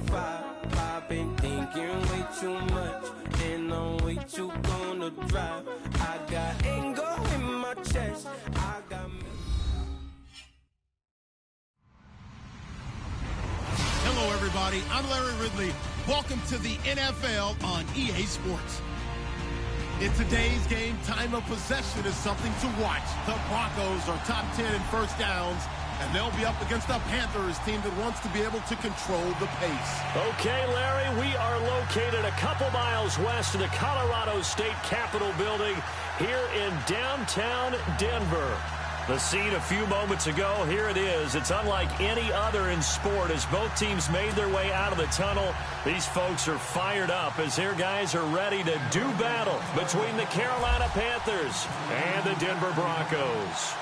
I've been thinking way too much, and I'm way too gonna drive. I got anger in my chest. I got. Hello, everybody. I'm Larry Ridley. Welcome to the NFL on EA Sports. In today's game, time of possession is something to watch. The Broncos are top 10 in first downs, and they'll be up against a Panthers team that wants to be able to control the pace. Okay, Larry, we are located a couple miles west of the Colorado State Capitol building here in downtown Denver. The scene a few moments ago, here it is. It's unlike any other in sport as both teams made their way out of the tunnel. These folks are fired up as their guys are ready to do battle between the Carolina Panthers and the Denver Broncos.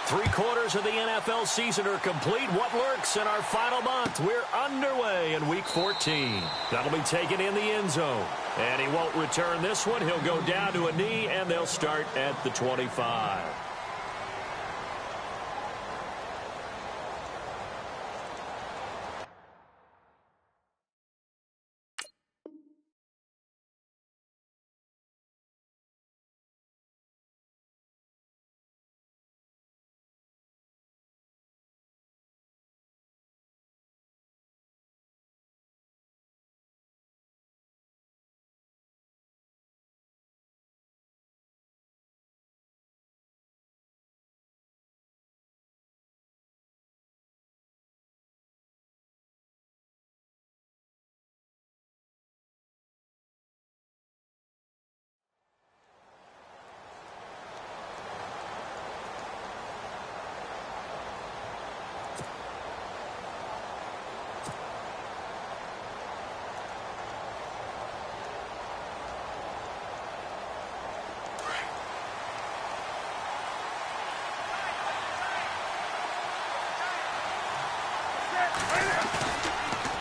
3/4 of the NFL season are complete. What lurks in our final month? We're underway in Week 14. That'll be taken in the end zone. And he won't return this one. He'll go down to a knee, and they'll start at the 25.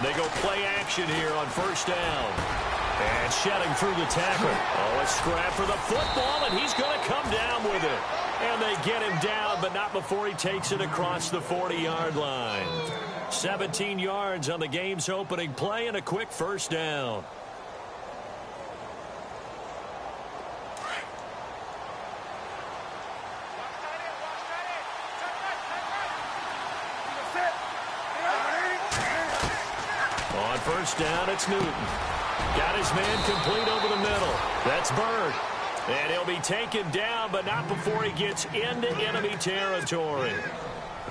They go play action here on first down. And shedding through the tackle. Oh, a scrap for the football, and he's going to come down with it. And they get him down, but not before he takes it across the 40-yard line. 17 yards on the game's opening play and a quick first down. On first down, it's Newton. Got his man complete over the middle. That's Bird. And he'll be taken down, but not before he gets into enemy territory.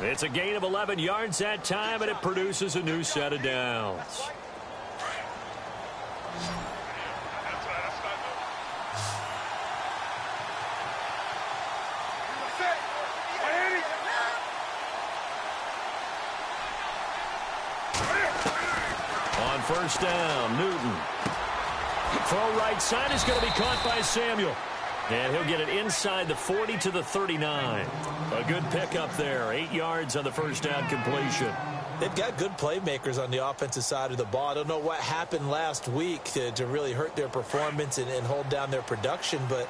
It's a gain of 11 yards that time, and it produces a new set of downs. On first down, Newton. Throw right side is going to be caught by Samuel. And he'll get it inside the 40 to the 39. A good pickup there. 8 yards on the first down completion. They've got good playmakers on the offensive side of the ball. I don't know what happened last week to really hurt their performance and hold down their production, but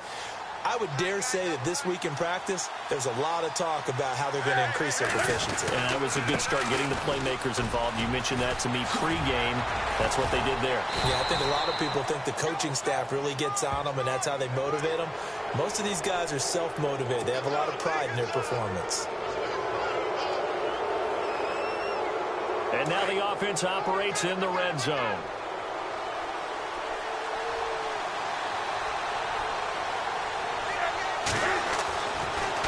I would dare say that this week in practice, there's a lot of talk about how they're going to increase their proficiency. And that was a good start getting the playmakers involved. You mentioned that to me pregame. That's what they did there. Yeah, I think a lot of people think the coaching staff really gets on them, and that's how they motivate them. Most of these guys are self-motivated. They have a lot of pride in their performance. And now the offense operates in the red zone.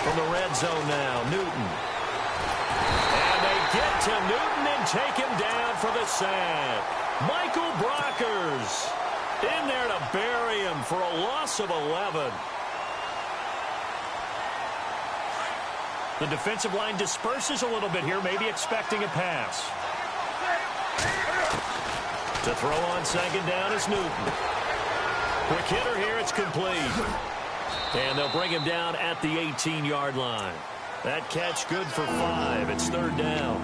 From the red zone now, Newton. And they get to Newton and take him down for the sack. Michael Brockers in there to bury him for a loss of 11. The defensive line disperses a little bit here, maybe expecting a pass. To throw on second down is Newton. Quick hitter here, it's complete. And they'll bring him down at the 18-yard line. That catch good for 5. It's third down.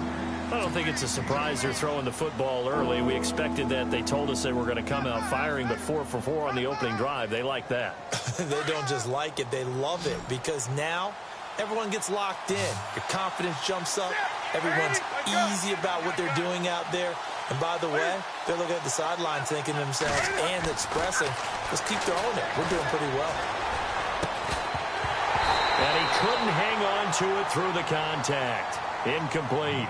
I don't think it's a surprise they're throwing the football early. We expected that. They told us they were going to come out firing, but 4 for 4 on the opening drive. They like that. They don't just like it, they love it, because now everyone gets locked in. Your confidence jumps up. Everyone's easy about what they're doing out there. And by the way, they're looking at the sideline thinking to themselves and expressing, let's keep throwing it. We're doing pretty well. And he couldn't hang on to it through the contact. Incomplete.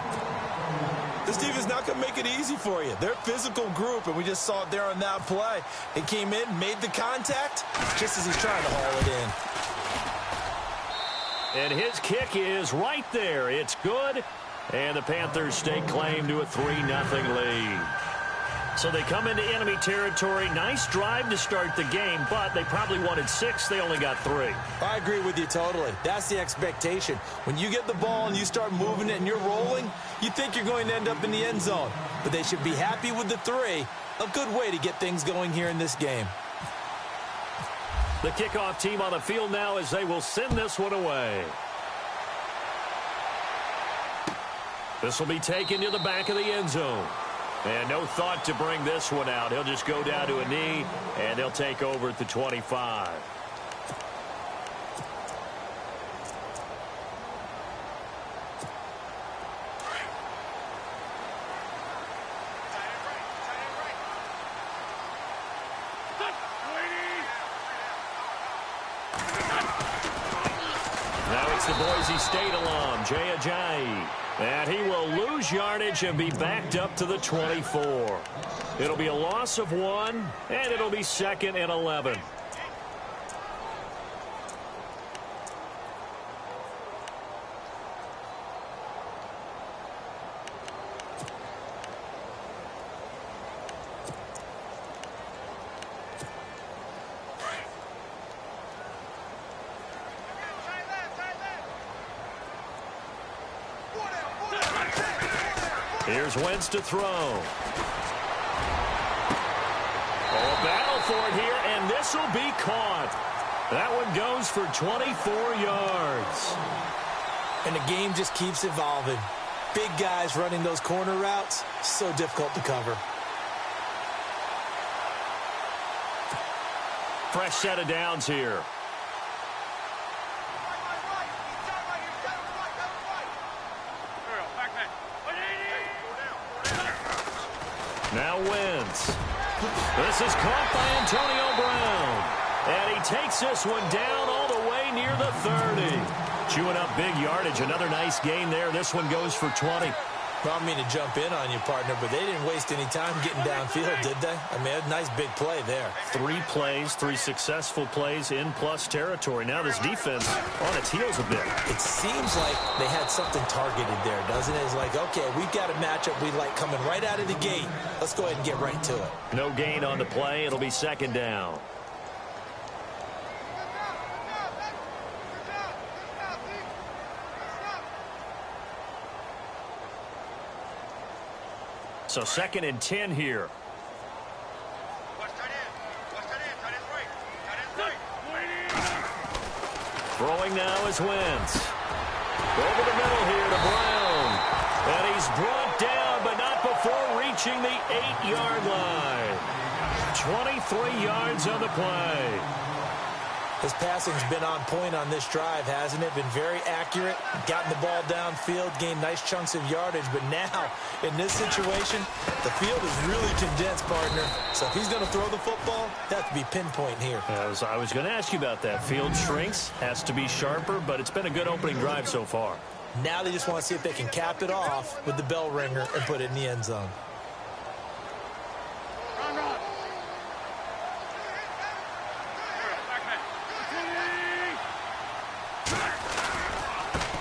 This defense not going to make it easy for you. They're a physical group, and we just saw it there on that play. He came in, made the contact, just as he's trying to haul it in. And his kick is right there. It's good. And the Panthers stake claim to a 3-0 lead. So they come into enemy territory. Nice drive to start the game, but they probably wanted 6. They only got 3. I agree with you totally. That's the expectation. When you get the ball and you start moving it and you're rolling, you think you're going to end up in the end zone. But they should be happy with the 3. A good way to get things going here in this game. The kickoff team on the field now as they will send this one away. This will be taken to the back of the end zone. And no thought to bring this one out. He'll just go down to a knee, and they'll take over at the 25. Now it's the Boise State alum, Jay Ajayi. And he will lose yardage and be backed up to the 24. It'll be a loss of 1, and it'll be 2nd and 11. Here's Wentz to throw. Oh, a battle for it here, and this will be caught. That one goes for 24 yards. And the game just keeps evolving. Big guys running those corner routes, so difficult to cover. Fresh set of downs here. Now Wentz. This is caught by Antonio Brown. And he takes this one down all the way near the 30. Chewing up big yardage. Another nice gain there. This one goes for 20. Well, I mean to jump in on you, partner, but they didn't waste any time getting downfield, did they? I mean, a nice big play there. 3 plays, 3 successful plays in plus territory. Now this defense on its heels a bit. It seems like they had something targeted there, doesn't it? It's like, okay, we've got a matchup we like coming right out of the gate. Let's go ahead and get right to it. No gain on the play. It'll be 2nd down. So 2nd and 10 here. Throwing now is Wentz. Over the middle here to Brown. And he's brought down, but not before reaching the 8-yard line. 23 yards on the play. His passing's been on point on this drive, hasn't it? Been very accurate, gotten the ball downfield, gained nice chunks of yardage. But now, in this situation, the field is really condensed, partner. So if he's going to throw the football, that to be pinpoint here. I was going to ask you about that. Field shrinks, has to be sharper, but it's been a good opening drive so far. Now they just want to see if they can cap it off with the bell ringer and put it in the end zone.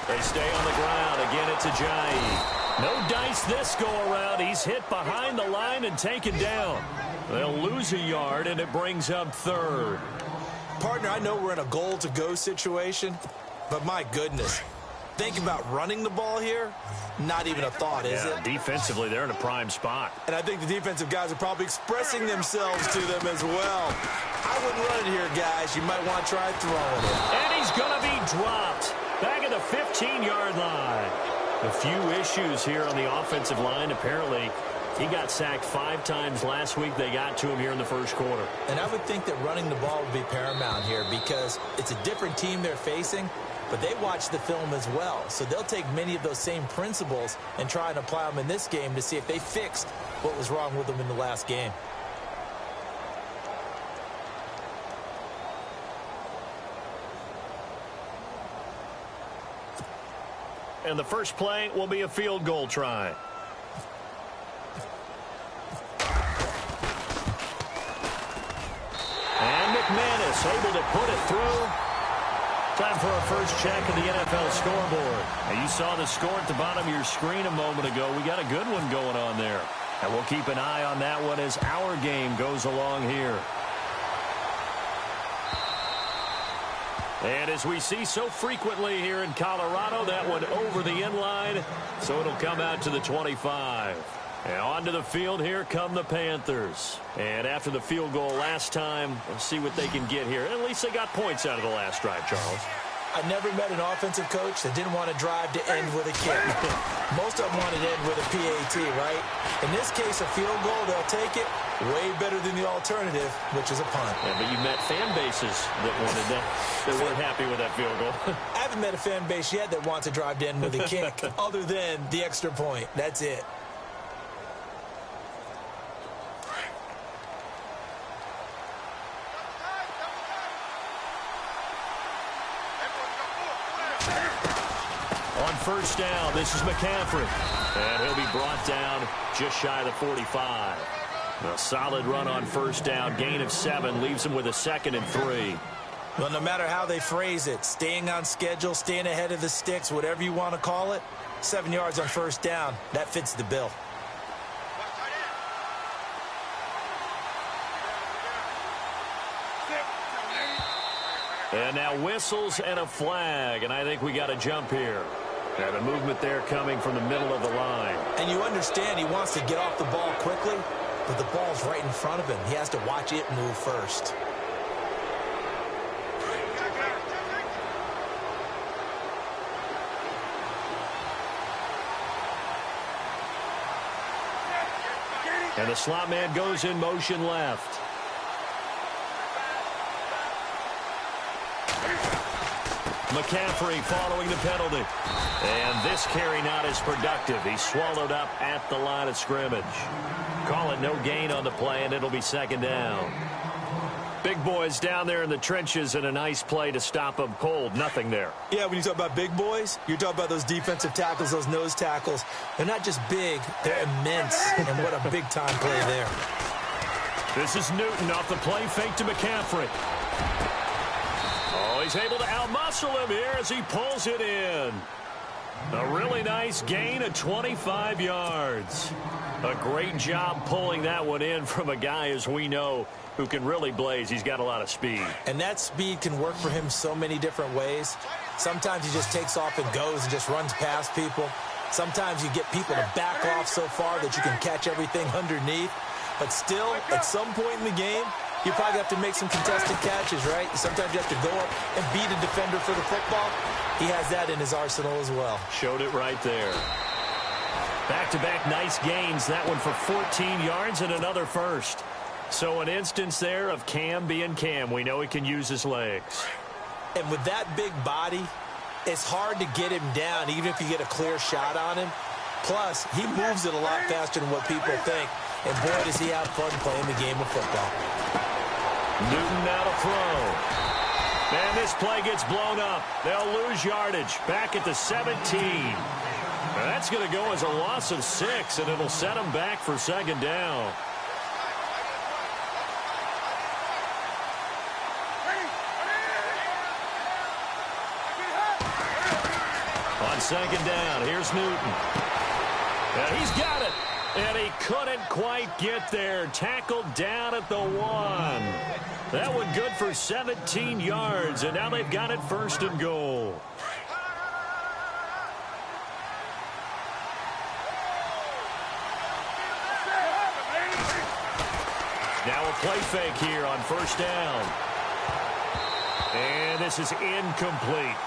They stay on the ground. Again, it's Ajayi. No dice this go-around. He's hit behind the line and taken down. They'll lose a yard, and it brings up 3rd. Partner, I know we're in a goal-to-go situation, but my goodness. Think about running the ball here. Not even a thought, is it? Defensively, they're in a prime spot. And I think the defensive guys are probably expressing themselves to them as well. I wouldn't run it here, guys. You might want to try throwing it. And he's going to be dropped. Back at the 15-yard line. A few issues here on the offensive line. Apparently, he got sacked 5 times last week. They got to him here in the first quarter. And I would think that running the ball would be paramount here because it's a different team they're facing. but they watch the film as well. So they'll take many of those same principles and try and apply them in this game to see if they fixed what was wrong with them in the last game. And the first play will be a field goal try. And McManus able to put it through. Time for our first check of the NFL scoreboard. And you saw the score at the bottom of your screen a moment ago. We got a good one going on there. And we'll keep an eye on that one as our game goes along here. And as we see so frequently here in Colorado, that one over the end line, so it'll come out to the 25. And onto the field, here come the Panthers. And after the field goal last time, we'll see what they can get here. At least they got points out of the last drive, Charles. I never met an offensive coach that didn't want to drive to end with a kick. Most of them want to end with a PAT, right? In this case, a field goal, they'll take it. Way better than the alternative, which is a punt. Yeah, but you met fan bases that wanted that, that weren't happy with that field goal. I haven't met a fan base yet that wants to drive to end with a kick, other than the extra point. That's it. On first down, this is McCaffrey. And he'll be brought down just shy of the 45. A solid run on first down. Gain of 7 leaves him with a 2nd and 3. Well, no matter how they phrase it, staying on schedule, staying ahead of the sticks, whatever you want to call it, 7 yards on first down, that fits the bill. And now whistles and a flag, and I think we got a jump here. And a movement there coming from the middle of the line. And you understand he wants to get off the ball quickly, but the ball's right in front of him. He has to watch it move first. And the slot man goes in motion left. McCaffrey following the penalty. And this carry not as productive. He's swallowed up at the line of scrimmage. Call it no gain on the play, and it'll be 2nd down. Big boys down there in the trenches, and a nice play to stop them cold. Nothing there. Yeah, when you talk about big boys, you're talking about those defensive tackles, those nose tackles. They're not just big, they're immense. And what a big-time play there. This is Newton off the play fake to McCaffrey. Oh, he's able to outmuscle him here as he pulls it in. A really nice gain of 25 yards. A great job pulling that one in from a guy, as we know, who can really blaze. He's got a lot of speed. And that speed can work for him so many different ways. Sometimes he just takes off and goes and just runs past people. Sometimes you get people to back off so far that you can catch everything underneath. But still, at some point in the game, you probably have to make some contested catches, right? Sometimes you have to go up and beat a defender for the football. He has that in his arsenal as well. Showed it right there. Back-to-back nice gains. That one for 14 yards and another first. So an instance there of Cam being Cam. We know he can use his legs. And with that big body, it's hard to get him down, even if you get a clear shot on him. Plus, he moves it a lot faster than what people think. And boy, does he have fun playing the game of football. Newton now to throw. And this play gets blown up. They'll lose yardage. Back at the 17. Now that's going to go as a loss of 6, and it'll set them back for 2nd down. On 2nd down, here's Newton. And he's got it. And he couldn't quite get there. Tackled down at the 1. That one good for 17 yards. And now they've got it 1st and goal. Now a play fake here on 1st down. And this is incomplete.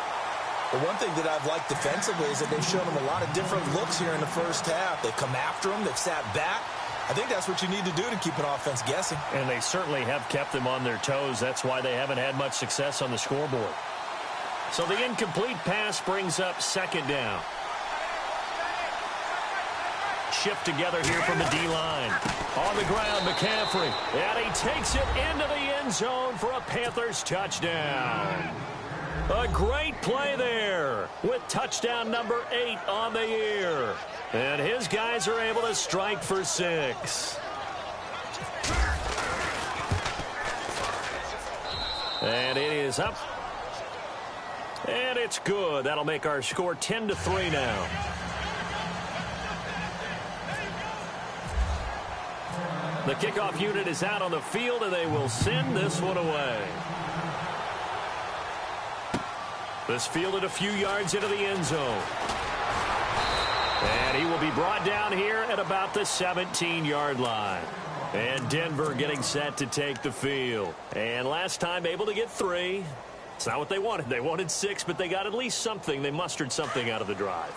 The one thing that I've liked defensively is that they've shown him a lot of different looks here in the first half. They've come after him. They've sat back. I think that's what you need to do to keep an offense guessing. And they certainly have kept them on their toes. That's why they haven't had much success on the scoreboard. So the incomplete pass brings up second down. Shift together here from the D-line. On the ground, McCaffrey. And he takes it into the end zone for a Panthers touchdown. A great play there with touchdown number 8 on the year. And his guys are able to strike for 6. And it is up. And it's good. That'll make our score 10-3 now. The kickoff unit is out on the field, and they will send this one away. This fielded a few yards into the end zone. And he will be brought down here at about the 17-yard line. And Denver getting set to take the field. And last time able to get 3. It's not what they wanted. They wanted 6, but they got at least something. They mustered something out of the drive.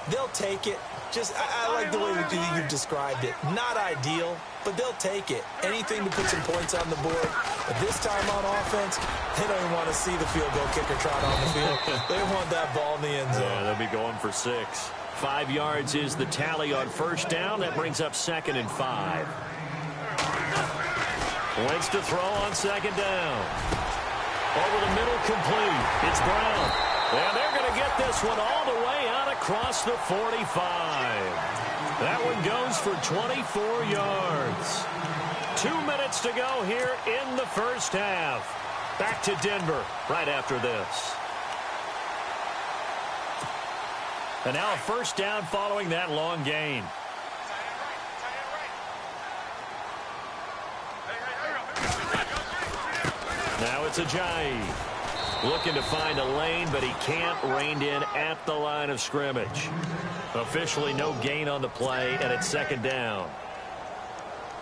They'll take it. I like the way you described it. Not ideal, but they'll take it. Anything to put some points on the board. But this time on offense, they don't even want to see the field goal kicker trot on the field. They want that ball in the end zone. Yeah, they'll be going for 6. 5 yards is the tally on first down. That brings up 2nd and 5. Wentz to throw on 2nd down. Over the middle, complete. It's Brown. And they're going to get this one all the way out across the 45. That one goes for 24 yards. 2 minutes to go here in the first half. Back to Denver right after this. And now a first down following that long gain. Now it's Ajayi. Looking to find a lane, but he can't. Reined in at the line of scrimmage. Officially no gain on the play, and it's 2nd down.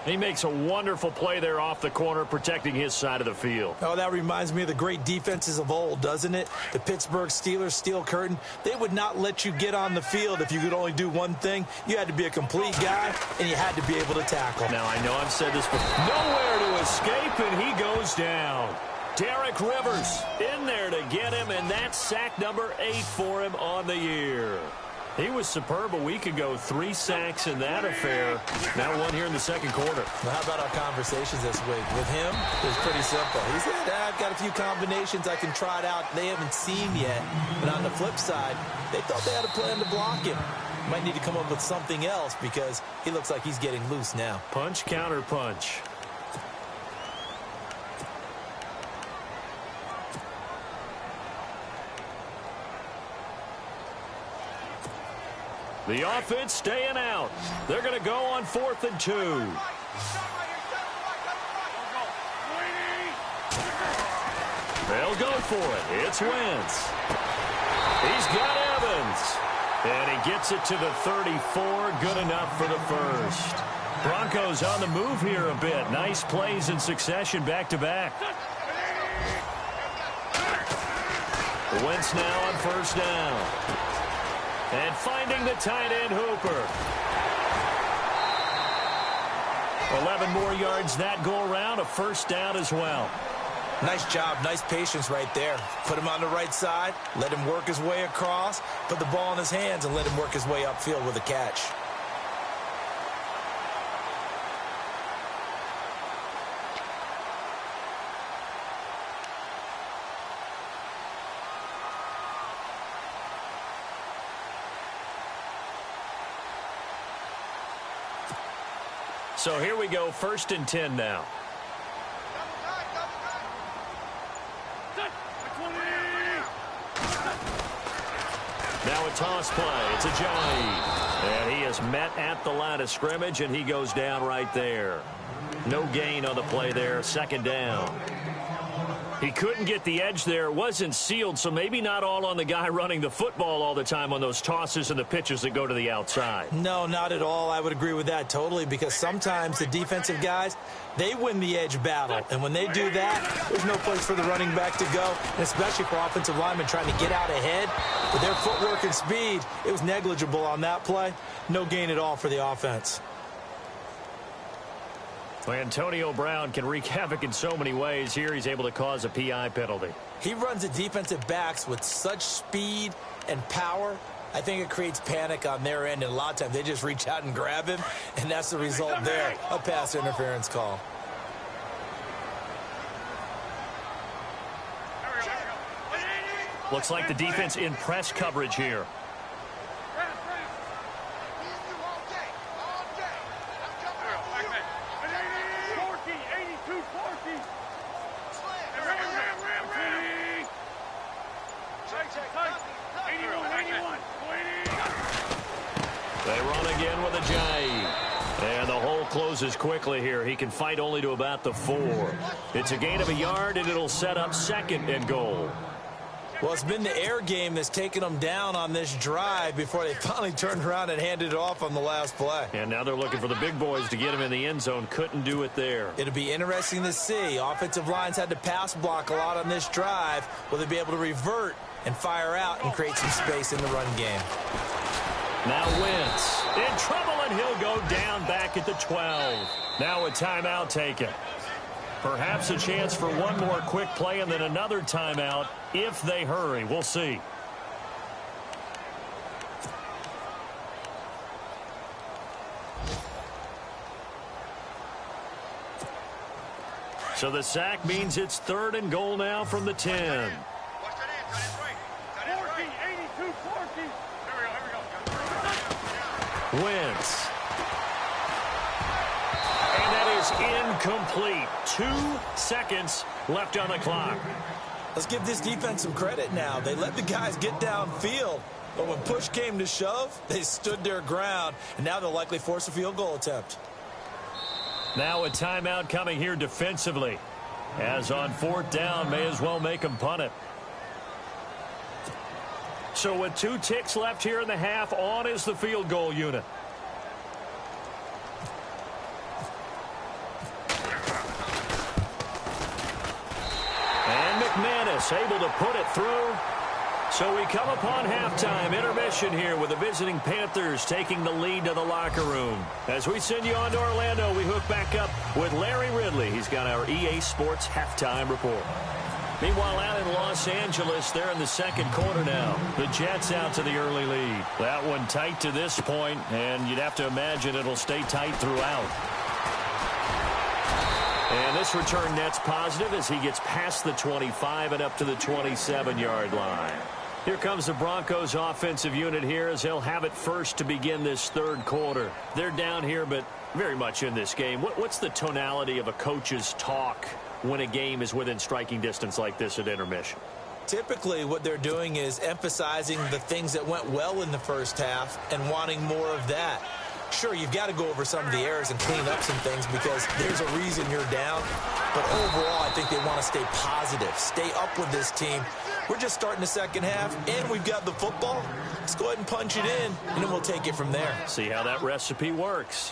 He makes a wonderful play there off the corner, protecting his side of the field. Oh, that reminds me of the great defenses of old, doesn't it? The Pittsburgh Steelers, Steel Curtain. They would not let you get on the field if you could only do one thing. You had to be a complete guy, and you had to be able to tackle. Now, I know I've said this before. Nowhere to escape, and he goes down. Derek Rivers in there to get him, and that's sack number 8 for him on the year. He was superb a week ago. 3 sacks in that affair. Now 1 here in the second quarter. Well, how about our conversations this week? With him, it was pretty simple. He said, I've got a few combinations I can try it out they haven't seen yet. But on the flip side, they thought they had a plan to block him. Might need to come up with something else because he looks like he's getting loose now. Punch, counter punch. The offense staying out. They're going to go on 4th and 2. They'll go for it. It's Wentz. He's got Evans. And he gets it to the 34. Good enough for the first. Broncos on the move here a bit. Nice plays in succession back-to-back. Wentz now on 1st down. And finding the tight end, Hooper. 11 more yards that go around, a 1st down as well. Nice job, nice patience right there. Put him on the right side, let him work his way across, put the ball in his hands, and let him work his way upfield with a catch. So here we go, 1st and 10 now. Now a toss play. It's Ajayi. And he is met at the line of scrimmage, and he goes down right there. No gain on the play there, 2nd down. He couldn't get the edge there. It wasn't sealed, so maybe not all on the guy running the football all the time on those tosses and the pitches that go to the outside. No, not at all. I would agree with that totally because sometimes the defensive guys, they win the edge battle. And when they do that, there's no place for the running back to go, and especially for offensive linemen trying to get out ahead. With their footwork and speed, it was negligible on that play. No gain at all for the offense. Well, Antonio Brown can wreak havoc in so many ways. Here he's able to cause a PI penalty. He runs the defensive backs with such speed and power. I think it creates panic on their end, and a lot of times they just reach out and grab him, and that's the result there, a pass interference call. Looks like the defense in press coverage here. They run again with a J. And the hole closes quickly here. He can fight only to about the 4. It's a gain of a yard, and it'll set up 2nd and goal. Well, it's been the air game that's taken them down on this drive before they finally turned around and handed it off on the last play. And now they're looking for the big boys to get him in the end zone. Couldn't do it there. It'll be interesting to see. Offensive lines had to pass block a lot on this drive. Will they be able to revert and fire out and create some space in the run game? Now Wentz in trouble, and he'll go down back at the 12. Now a timeout taken. Perhaps a chance for one more quick play and then another timeout if they hurry. We'll see. So the sack means it's 3rd and goal now from the 10. Wentz. And that is incomplete. 2 seconds left on the clock. Let's give this defense some credit now. They let the guys get downfield, but when push came to shove, they stood their ground, and now they'll likely force a field goal attempt. Now a timeout coming here defensively. As on 4th down, may as well make them punt it. So with 2 ticks left here in the half, on is the field goal unit. And McManus able to put it through. So we come upon halftime intermission here with the visiting Panthers taking the lead to the locker room. As we send you on to Orlando, we hook back up with Larry Ridley. He's got our EA Sports halftime report. Meanwhile, out in Los Angeles, they're in the 2nd quarter now. The Jets out to the early lead. That one tight to this point, and you'd have to imagine it'll stay tight throughout. And this return net's positive as he gets past the 25 and up to the 27-yard line. Here comes the Broncos offensive unit here as they'll have it first to begin this 3rd quarter. They're down here, but very much in this game. What's the tonality of a coach's talk when a game is within striking distance like this at intermission? Typically, what they're doing is emphasizing the things that went well in the first half and wanting more of that. Sure, you've got to go over some of the errors and clean up some things because there's a reason you're down. But overall, I think they want to stay positive, stay up with this team. We're just starting the 2nd half, and we've got the football. Let's go ahead and punch it in, and then we'll take it from there. See how that recipe works.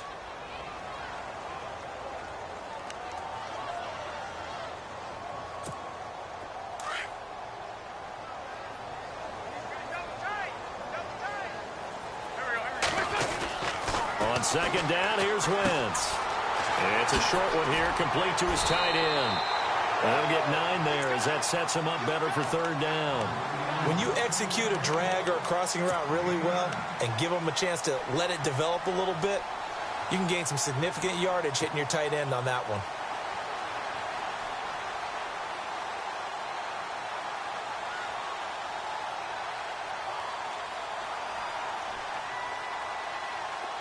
On 2nd down, here's Wentz. It's a short one here, complete to his tight end. They'll get 9 there as that sets him up better for 3rd down. When you execute a drag or a crossing route really well and give them a chance to let it develop a little bit, you can gain some significant yardage hitting your tight end on that one.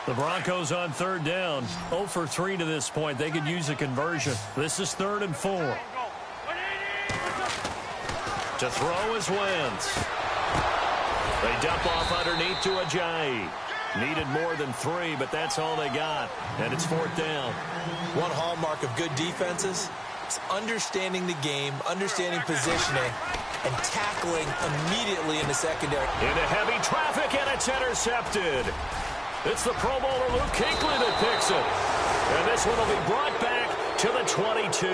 The Broncos on 3rd down, 0 for 3 to this point. They could use a conversion. This is 3rd and 4. To throw is Wentz. They dump off underneath to Ajayi. Needed more than 3, but that's all they got. And it's 4th down. One hallmark of good defenses is understanding the game, understanding positioning, and tackling immediately in the secondary. Into heavy traffic, and it's intercepted. It's the Pro Bowler Luke Kuechly that picks it. And this one will be brought back to the 22.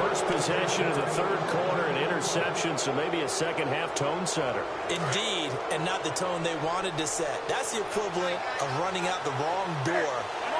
First possession of the 3rd quarter, an interception, so maybe a 2nd half tone setter. Indeed, and not the tone they wanted to set. That's the equivalent of running out the wrong door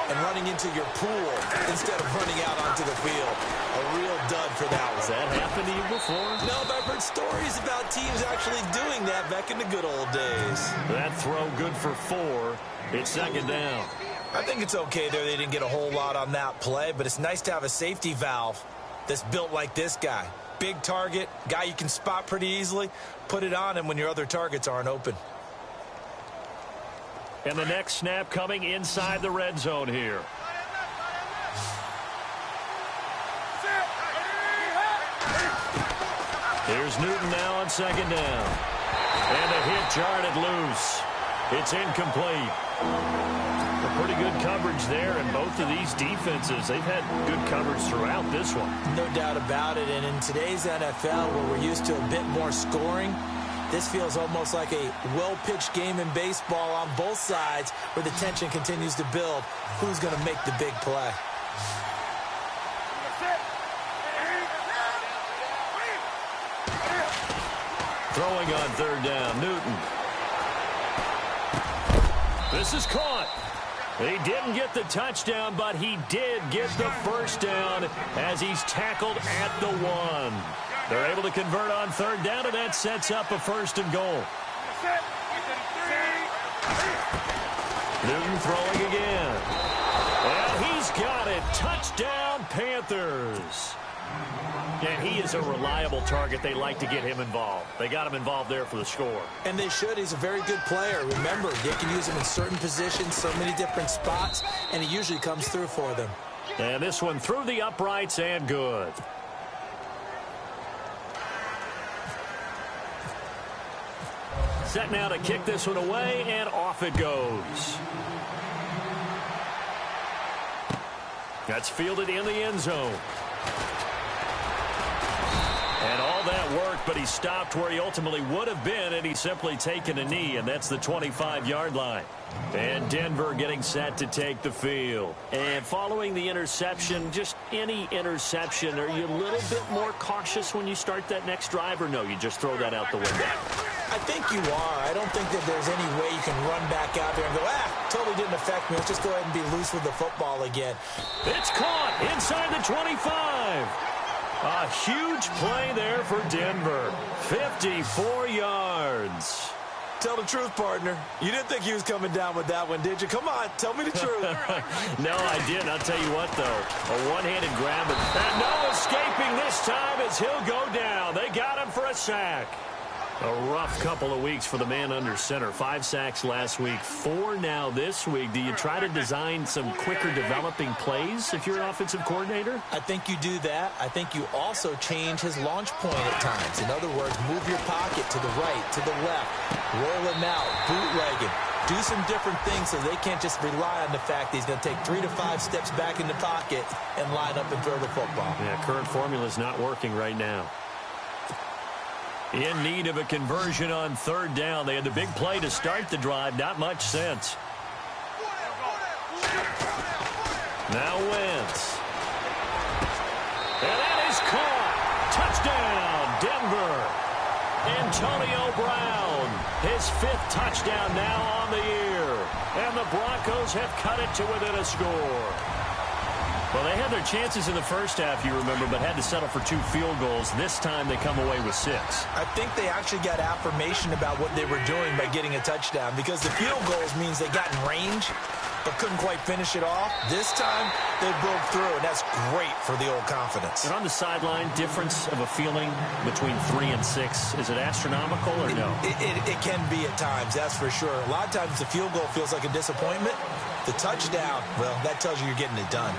and running into your pool instead of running out onto the field. A real dud for that one. Has that happened to you before? No, but I've heard stories about teams actually doing that back in the good old days. That throw good for 4. It's second down. I think it's okay there. They didn't get a whole lot on that play, but it's nice to have a safety valve that's built like this guy. Big target, guy you can spot pretty easily. Put it on him when your other targets aren't open. And the next snap coming inside the red zone here. Here's Newton now on second down. And a hit jarred it loose. It's incomplete. A pretty good coverage there, and both of these defenses, they've had good coverage throughout this one. No doubt about it, and in today's NFL, where we're used to a bit more scoring, this feels almost like a well-pitched game in baseball on both sides where the tension continues to build. Who's going to make the big play? Throwing on third down, Newton. This is caught. He didn't get the touchdown, but he did get the first down as he's tackled at the 1. They're able to convert on third down, and that sets up a 1st and goal. Newton throwing again. And he's got it. Touchdown, Panthers. And he is a reliable target. They like to get him involved. They got him involved there for the score. And they should. He's a very good player. Remember, they can use him in certain positions, so many different spots, and he usually comes through for them. And this one through the uprights and good. Set now to kick this one away, and off it goes. That's fielded in the end zone. And all that worked, but he stopped where he ultimately would have been, and he's simply taken a knee, and that's the 25-yard line. And Denver getting set to take the field. And following the interception, just any interception, are you a little bit more cautious when you start that next drive, or no, you just throw that out the window? I think you are. I don't think that there's any way you can run back out there and go, totally didn't affect me. Let's just go ahead and be loose with the football again. It's caught inside the 25. A huge play there for Denver. 54 yards. Tell the truth, partner. You didn't think he was coming down with that one, did you? Come on, tell me the truth. No, I didn't. I'll tell you what, though. A one-handed grab. And no escaping this time as he'll go down. They got him for a sack. A rough couple of weeks for the man under center. 5 sacks last week, 4 now this week. Do you try to design some quicker developing plays if you're an offensive coordinator? I think you do that. I think you also change his launch point at times. In other words, move your pocket to the right, to the left, roll him out, bootleg him. Do some different things so they can't just rely on the fact that he's going to take 3 to 5 steps back in the pocket and line up and throw the football. Yeah, current formula is not working right now. In need of a conversion on third down. They had the big play to start the drive. Not much sense. Now Wentz. And that is caught. Touchdown, Denver. Antonio Brown. His 5th touchdown now on the year. And the Broncos have cut it to within a score. Well, they had their chances in the first half, you remember, but had to settle for 2 field goals. This time they come away with 6. I think they actually got affirmation about what they were doing by getting a touchdown, because the field goals means they got in range but couldn't quite finish it off. This time they broke through, and that's great for the old confidence. And on the sideline, difference of a feeling between 3 and 6, is it astronomical or no? It can be at times, that's for sure. A lot of times the field goal feels like a disappointment. The touchdown, well, that tells you you're getting it done.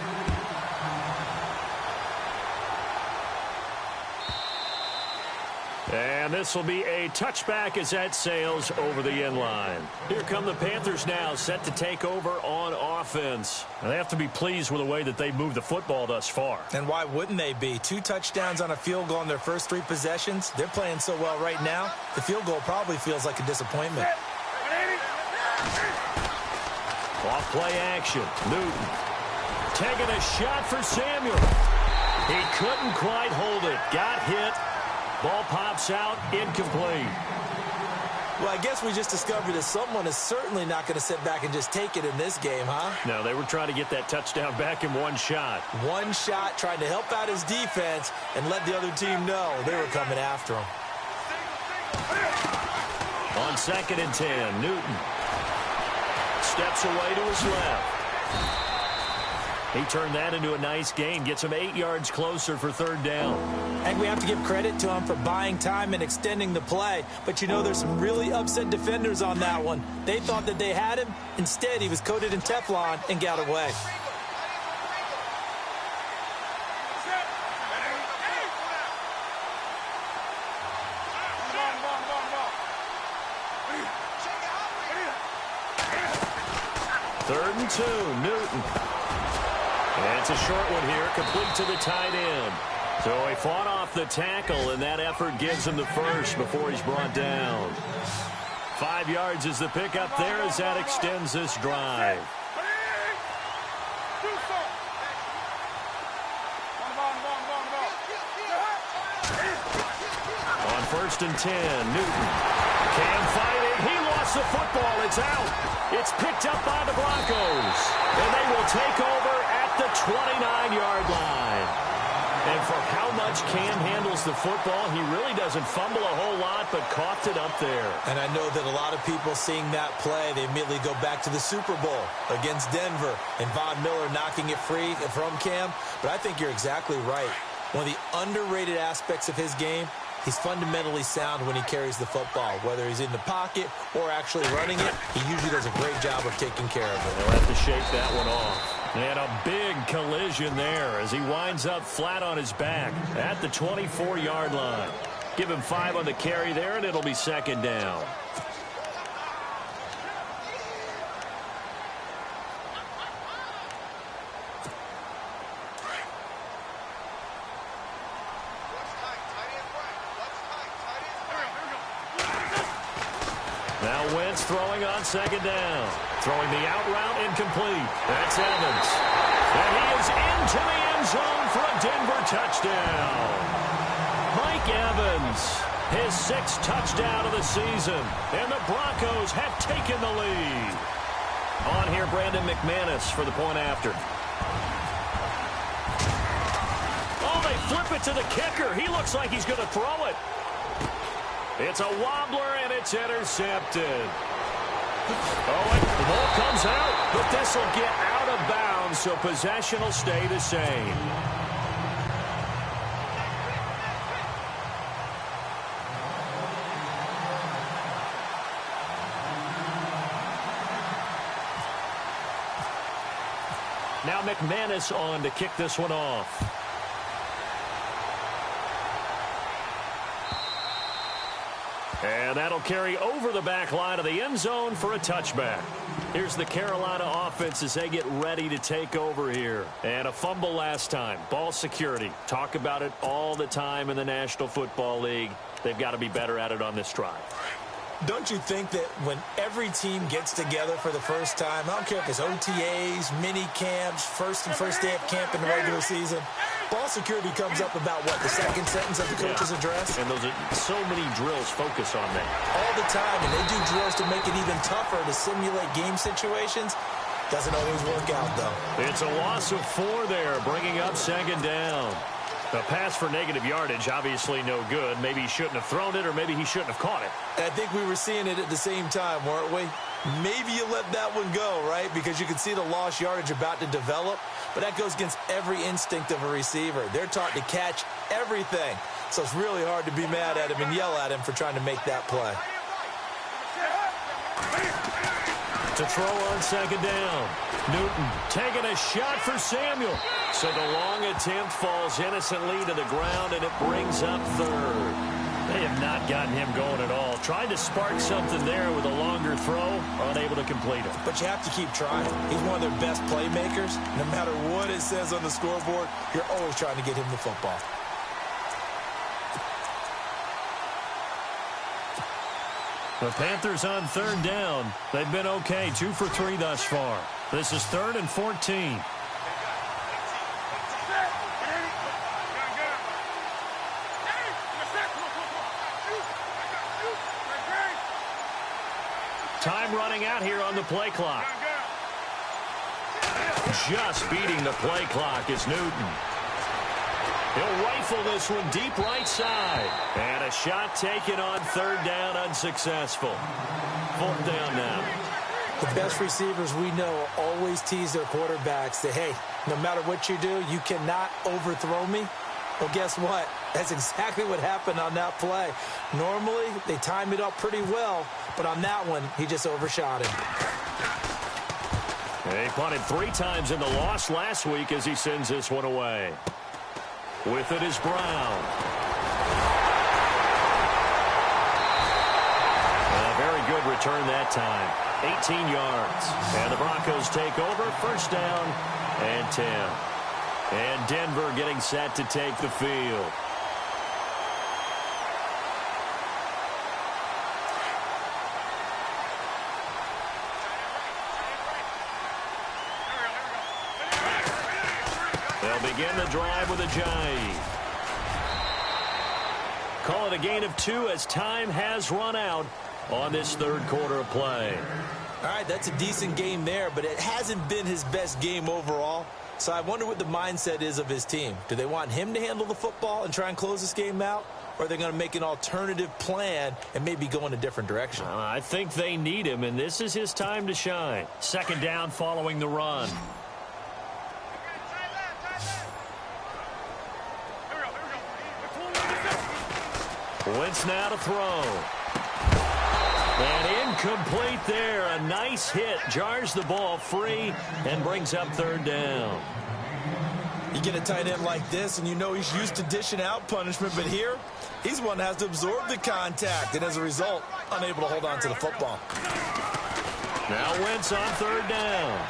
And this will be a touchback as that sails over the end line. Here come the Panthers now, set to take over on offense. And they have to be pleased with the way that they've moved the football thus far. And why wouldn't they be? 2 touchdowns on a field goal in their first 3 possessions. They're playing so well right now, the field goal probably feels like a disappointment. Off play action. Newton taking a shot for Samuel. He couldn't quite hold it. Got hit. Ball pops out, incomplete. Well, I guess we just discovered that someone is certainly not going to sit back and just take it in this game, huh? No, they were trying to get that touchdown back in one shot. One shot, trying to help out his defense and let the other team know they were coming after him. On 2nd and 10, Newton steps away to his left. He turned that into a nice gain, gets him 8 yards closer for 3rd down. And we have to give credit to him for buying time and extending the play. But you know, there's some really upset defenders on that one. They thought that they had him. Instead, he was coated in Teflon and got away. Third and 2, Newton. And it's a short one here, complete to the tight end. So he fought off the tackle, and that effort gives him the first before he's brought down. 5 yards is the pickup there as that extends this drive. On 1st and 10, Newton. Cam fighting. He lost the football. It's out. It's picked up by the Broncos. And they will take over at the 29-yard line. And for how much Cam handles the football, he really doesn't fumble a whole lot, but coughed it up there. And I know that a lot of people seeing that play, they immediately go back to the Super Bowl against Denver and Von Miller knocking it free from Cam. But I think you're exactly right. One of the underrated aspects of his game, he's fundamentally sound when he carries the football. Whether he's in the pocket or actually running it, he usually does a great job of taking care of it. They'll have to shake that one off. And a big collision there as he winds up flat on his back at the 24-yard line. Give him 5 on the carry there, and it'll be 2nd down. Now Wentz throwing on 2nd down. Throwing the out route incomplete. That's Evans. And he is into the end zone for a Denver touchdown. Mike Evans, his 6th touchdown of the season. And the Broncos have taken the lead. On here, Brandon McManus for the point after. Oh, they flip it to the kicker. He looks like he's going to throw it. It's a wobbler, and it's intercepted. Oh, wait, the ball comes out, but this will get out of bounds, so possession will stay the same. Now McManus on to kick this one off. And that'll carry over the back line of the end zone for a touchback. Here's the Carolina offense as they get ready to take over here. And a fumble last time. Ball security. Talk about it all the time in the National Football League. They've got to be better at it on this drive. Don't you think that when every team gets together for the first time, I don't care if it's OTAs, mini camps, first day of camp in the regular season, ball security comes up about, what, the 2nd sentence of the coach's address? And those are so many drills focus on that. All the time, and they do drills to make it even tougher to simulate game situations. Doesn't always work out, though. It's a loss of 4 there, bringing up 2nd down. The pass for negative yardage, obviously no good. Maybe he shouldn't have thrown it, or maybe he shouldn't have caught it. I think we were seeing it at the same time, weren't we? Maybe you let that one go, right? Because you can see the lost yardage about to develop. But that goes against every instinct of a receiver. They're taught to catch everything. So it's really hard to be mad at him and yell at him for trying to make that play. To throw on 2nd down. Newton taking a shot for Samuel. So the long attempt falls innocently to the ground, and it brings up 3rd. They have not gotten him going at all. Tried to spark something there with a longer throw, unable to complete it. But you have to keep trying. He's one of their best playmakers. No matter what it says on the scoreboard, you're always trying to get him the football. The Panthers on 3rd down. They've been okay, 2 for 3 thus far. This is 3rd and 14. Time running out here on the play clock. Just beating the play clock is Newton. He'll rifle this one deep right side. And a shot taken on third down, unsuccessful. Fourth down now. The best receivers we know always tease their quarterbacks that, hey, no matter what you do, you cannot overthrow me. Well, guess what? That's exactly what happened on that play. Normally, they time it up pretty well, but on that one, he just overshot him. They punted 3 times in the loss last week as he sends this one away. With it is Brown. A very good return that time. 18 yards. And the Broncos take over. First down and 10. And Denver getting set to take the field. They'll begin the drive with a jive. Call it a gain of 2 as time has run out on this third quarter of play. All right, that's a decent game there, but it hasn't been his best game overall. So I wonder what the mindset is of his team. Do they want him to handle the football and try and close this game out? Or are they going to make an alternative plan and maybe go in a different direction? I think they need him, and this is his time to shine. Second down following the run. Wentz now to throw. And incomplete there. A nice hit. Jars the ball free and brings up third down. You get a tight end like this, and you know he's used to dishing out punishment, but here, he's one that has to absorb the contact, and as a result, unable to hold on to the football. Now Wentz on third down.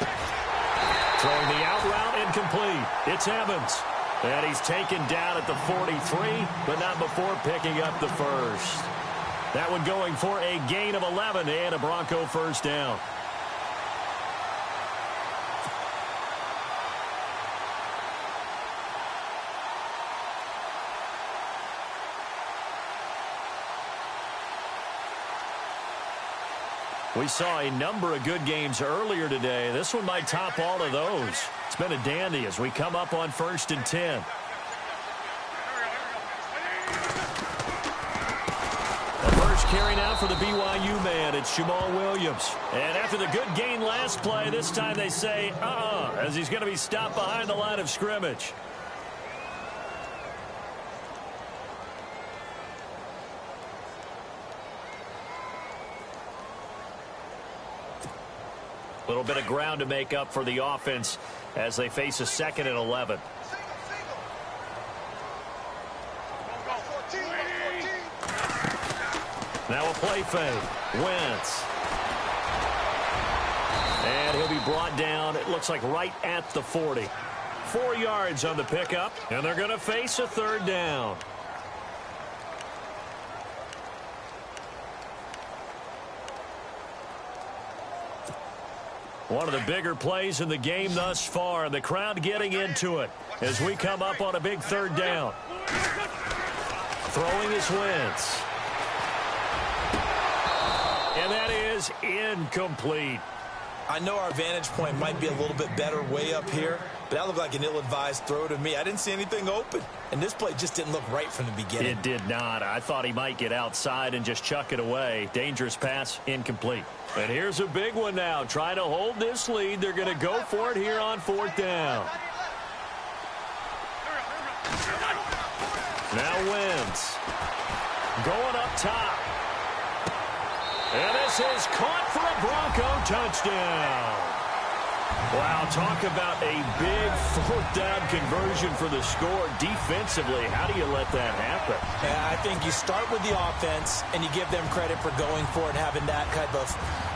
Throwing the out route incomplete. It's Evans. And he's taken down at the 43, but not before picking up the first. That one going for a gain of 11 and a Bronco first down. We saw a number of good games earlier today. This one might top all of those. It's been a dandy as we come up on 1st and 10. The first carry now for the BYU man. It's Jamal Williams. And after the good gain last play, this time they say, as he's going to be stopped behind the line of scrimmage. A little bit of ground to make up for the offense as they face a 2nd and 11. Now a play fake. Wentz. And he'll be brought down, it looks like right at the 40. 4 yards on the pickup, and they're going to face a third down. One of the bigger plays in the game thus far. The crowd getting into it as we come up on a big third down. Throwing is Wentz. And that is incomplete. I know our vantage point might be a little bit better way up here, but that looked like an ill-advised throw to me. I didn't see anything open, and this play just didn't look right from the beginning. It did not. I thought he might get outside and just chuck it away. Dangerous pass, incomplete. And here's a big one now. Trying to hold this lead. They're going to go for it here on 4th down. Now Wentz. Going up top. And this is caught for a Bronco touchdown. Wow, talk about a big 4th down conversion for the score. Defensively, how do you let that happen? I think you start with the offense, and you give them credit for going for it and having that kind of,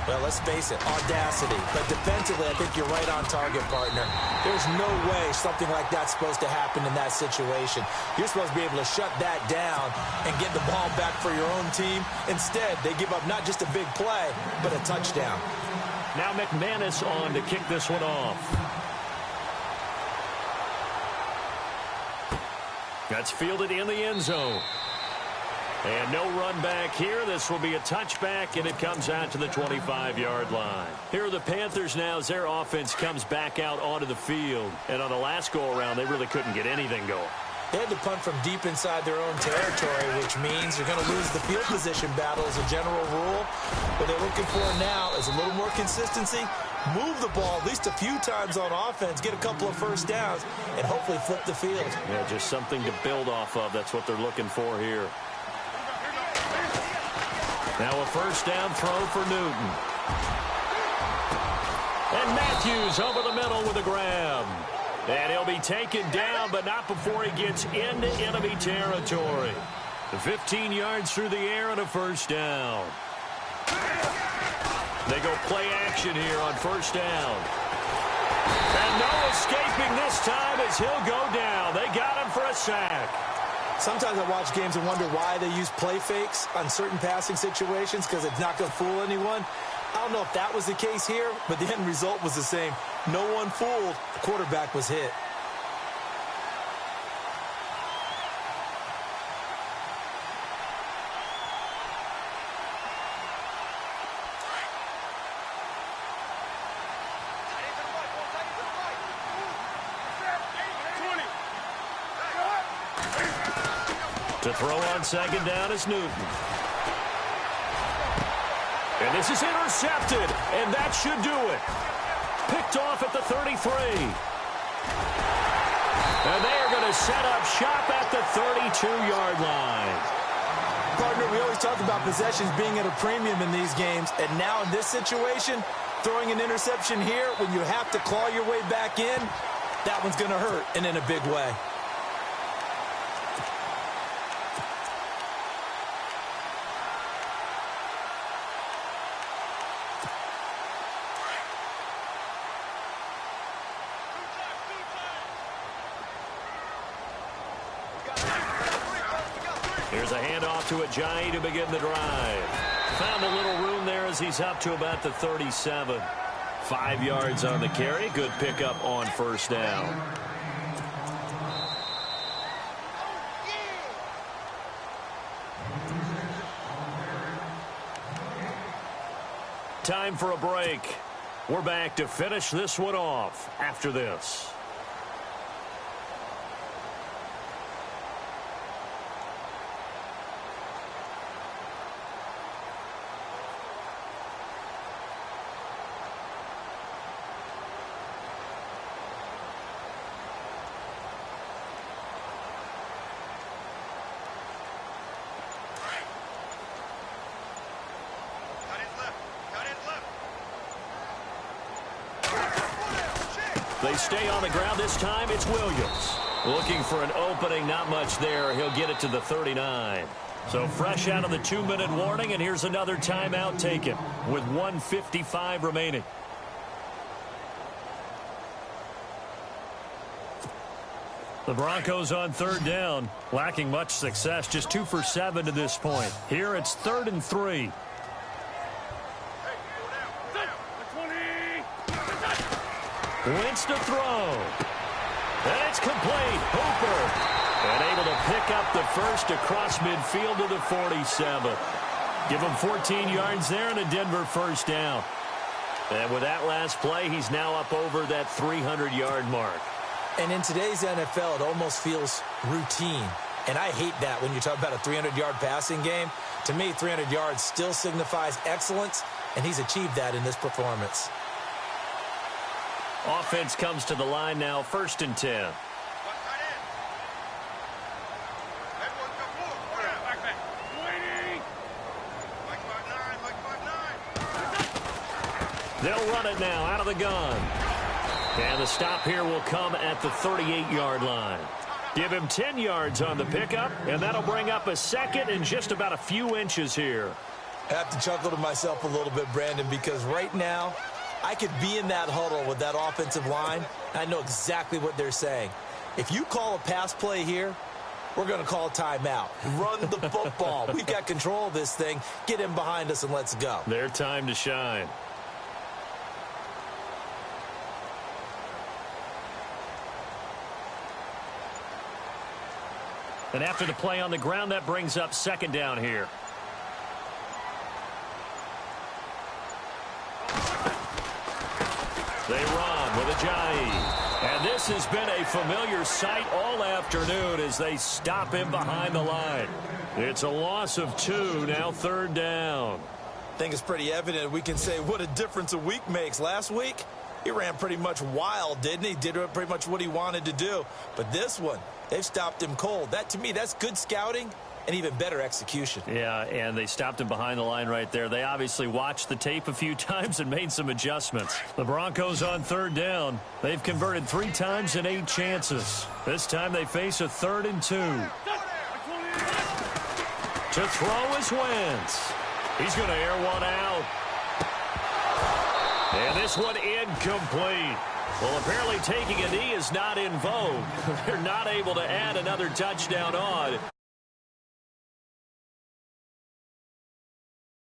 well, let's face it, audacity. But defensively, I think you're right on target, partner. There's no way something like that's supposed to happen in that situation. You're supposed to be able to shut that down and get the ball back for your own team. Instead, they give up not just a big play, but a touchdown. Now McManus on to kick this one off. That's fielded in the end zone. And no run back here. This will be a touchback, and it comes out to the 25-yard line. Here are the Panthers now as their offense comes back out onto the field. And on the last go-around, they really couldn't get anything going. They had to punt from deep inside their own territory, which means you're going to lose the field position battle as a general rule. What they're looking for now is a little more consistency, move the ball at least a few times on offense, get a couple of first downs, and hopefully flip the field. Yeah, just something to build off of. That's what they're looking for here. Now a first down throw for Newton. And Matthews over the middle with a grab. And he'll be taken down, but not before he gets into enemy territory. 15 yards through the air and a first down. They go play action here on first down. And no escaping this time as he'll go down. They got him for a sack. Sometimes I watch games and wonder why they use play fakes on certain passing situations because it's not going to fool anyone. I don't know if that was the case here, but the end result was the same. No one fooled. The quarterback was hit. To throw on second down is Newton. And this is intercepted, and that should do it. Picked off at the 33. And they are going to set up shop at the 32-yard line. Partner, we always talk about possessions being at a premium in these games, and now in this situation, throwing an interception here when you have to claw your way back in, that one's going to hurt, and in a big way. Here's a handoff to Ajayi to begin the drive. Found a little room there as he's up to about the 37. 5 yards on the carry. Good pickup on first down. Time for a break. We're back to finish this one off after this. They stay on the ground this time. It's Williams. Looking for an opening. Not much there. He'll get it to the 39. So fresh out of the 2-minute warning, and here's another timeout taken with 1:55 remaining. The Broncos on third down, lacking much success, just 2 for 7 to this point. Here it's 3rd and 3. Wentz to throw. And it's complete. Hooper. And able to pick up the first across midfield to the 47. Give him 14 yards there and a Denver first down. And with that last play, he's now up over that 300-yard mark. And in today's NFL, it almost feels routine. And I hate that when you talk about a 300-yard passing game. To me, 300 yards still signifies excellence, and he's achieved that in this performance. Offense comes to the line now, 1st and 10. They'll run it now out of the gun. And the stop here will come at the 38-yard line. Give him 10 yards on the pickup, and that'll bring up a second and just about a few inches here. I have to chuckle to myself a little bit, Brandon, because right now, I could be in that huddle with that offensive line. I know exactly what they're saying. If you call a pass play here, we're going to call a timeout. Run the football. We've got control of this thing. Get him behind us and let's go. Their time to shine. And after the play on the ground, that brings up second down here. They run with Ajayi. And this has been a familiar sight all afternoon as they stop him behind the line. It's a loss of 2, now third down. I think it's pretty evident. We can say what a difference a week makes. Last week, he ran pretty much wild, didn't he? Did pretty much what he wanted to do. But this one, they've stopped him cold. That, to me, that's good scouting and even better execution. Yeah, and they stopped him behind the line right there. They obviously watched the tape a few times and made some adjustments. The Broncos on third down. They've converted 3 times in 8 chances. This time they face a 3rd and 2. To throw is Wentz. He's going to air one out. And this one incomplete. Well, apparently taking a knee is not in vogue. They're not able to add another touchdown on.